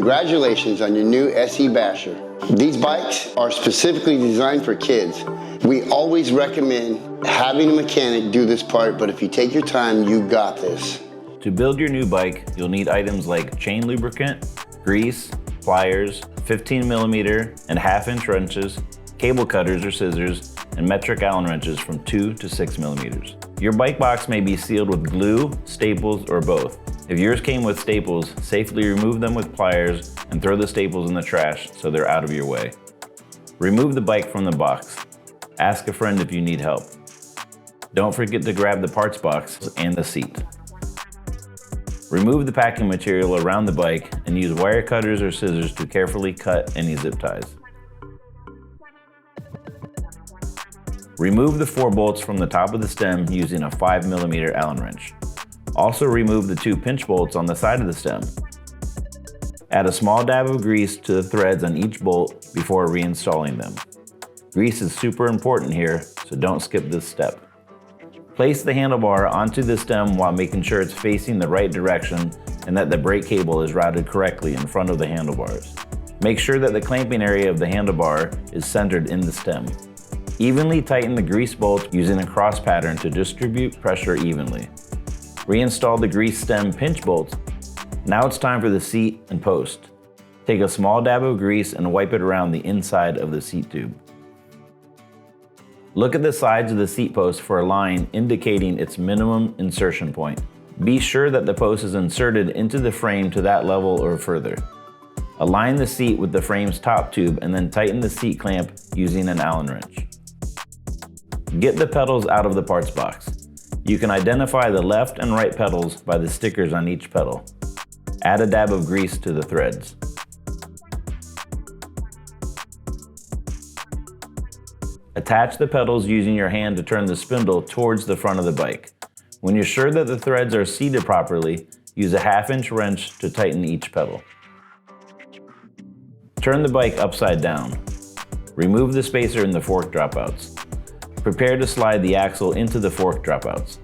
Congratulations on your new SE Basher. These bikes are specifically designed for kids. We always recommend having a mechanic do this part, but if you take your time, you got this. To build your new bike, you'll need items like chain lubricant, grease, pliers, 15mm and 1/2" wrenches, cable cutters or scissors, and metric Allen wrenches from 2 to 6mm. Your bike box may be sealed with glue, staples, or both. If yours came with staples, safely remove them with pliers and throw the staples in the trash so they're out of your way. Remove the bike from the box. Ask a friend if you need help. Don't forget to grab the parts box and the seat. Remove the packing material around the bike and use wire cutters or scissors to carefully cut any zip ties. Remove the 4 bolts from the top of the stem using a 5mm Allen wrench. Also remove the 2 pinch bolts on the side of the stem. Add a small dab of grease to the threads on each bolt before reinstalling them. Grease is super important here, so don't skip this step. Place the handlebar onto the stem while making sure it's facing the right direction and that the brake cable is routed correctly in front of the handlebars. Make sure that the clamping area of the handlebar is centered in the stem. Evenly tighten the grease bolt using a cross pattern to distribute pressure evenly. Reinstall the grease stem pinch bolts. Now it's time for the seat and post. Take a small dab of grease and wipe it around the inside of the seat tube. Look at the sides of the seat post for a line indicating its minimum insertion point. Be sure that the post is inserted into the frame to that level or further. Align the seat with the frame's top tube and then tighten the seat clamp using an Allen wrench. Get the pedals out of the parts box. You can identify the left and right pedals by the stickers on each pedal. Add a dab of grease to the threads. Attach the pedals using your hand to turn the spindle towards the front of the bike. When you're sure that the threads are seated properly, use a 1/2" wrench to tighten each pedal. Turn the bike upside down. Remove the spacer in the fork dropouts. Prepare to slide the axle into the fork dropouts.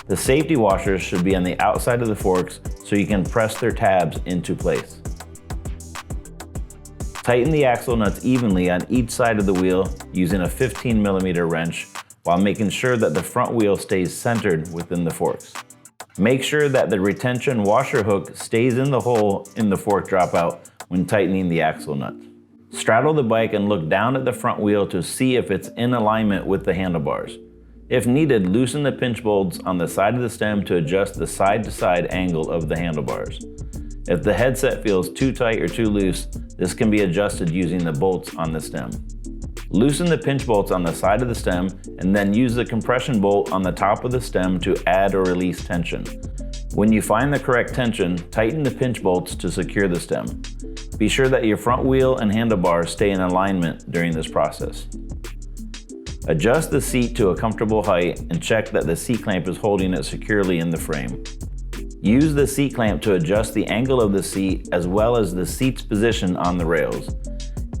The safety washers should be on the outside of the forks so you can press their tabs into place. Tighten the axle nuts evenly on each side of the wheel using a 15mm wrench while making sure that the front wheel stays centered within the forks. Make sure that the retention washer hook stays in the hole in the fork dropout when tightening the axle nuts. Straddle the bike and look down at the front wheel to see if it's in alignment with the handlebars. If needed, loosen the pinch bolts on the side of the stem to adjust the side-to-side angle of the handlebars. If the headset feels too tight or too loose, this can be adjusted using the bolts on the stem. Loosen the pinch bolts on the side of the stem and then use the compression bolt on the top of the stem to add or release tension. When you find the correct tension, tighten the pinch bolts to secure the stem. Be sure that your front wheel and handlebars stay in alignment during this process. Adjust the seat to a comfortable height and check that the seat clamp is holding it securely in the frame. Use the seat clamp to adjust the angle of the seat as well as the seat's position on the rails.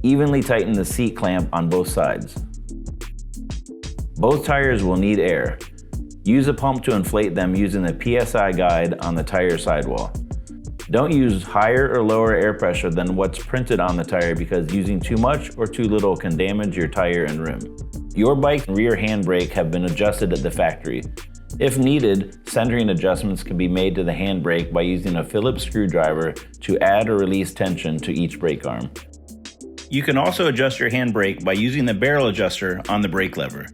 Evenly tighten the seat clamp on both sides. Both tires will need air. Use a pump to inflate them using the PSI guide on the tire sidewall. Don't use higher or lower air pressure than what's printed on the tire because using too much or too little can damage your tire and rim. Your bike and rear handbrake have been adjusted at the factory. If needed, centering adjustments can be made to the handbrake by using a Phillips screwdriver to add or release tension to each brake arm. You can also adjust your handbrake by using the barrel adjuster on the brake lever.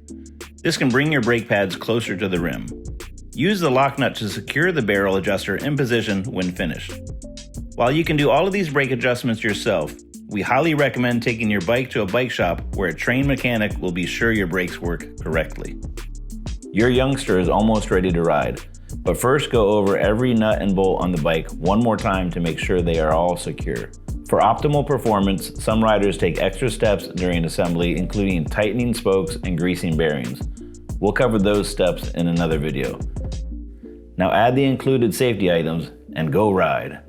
This can bring your brake pads closer to the rim. Use the lock nut to secure the barrel adjuster in position when finished. While you can do all of these brake adjustments yourself, we highly recommend taking your bike to a bike shop where a trained mechanic will be sure your brakes work correctly. Your youngster is almost ready to ride, but first go over every nut and bolt on the bike one more time to make sure they are all secure. For optimal performance, some riders take extra steps during assembly, including tightening spokes and greasing bearings. We'll cover those steps in another video. Now add the included safety items and go ride.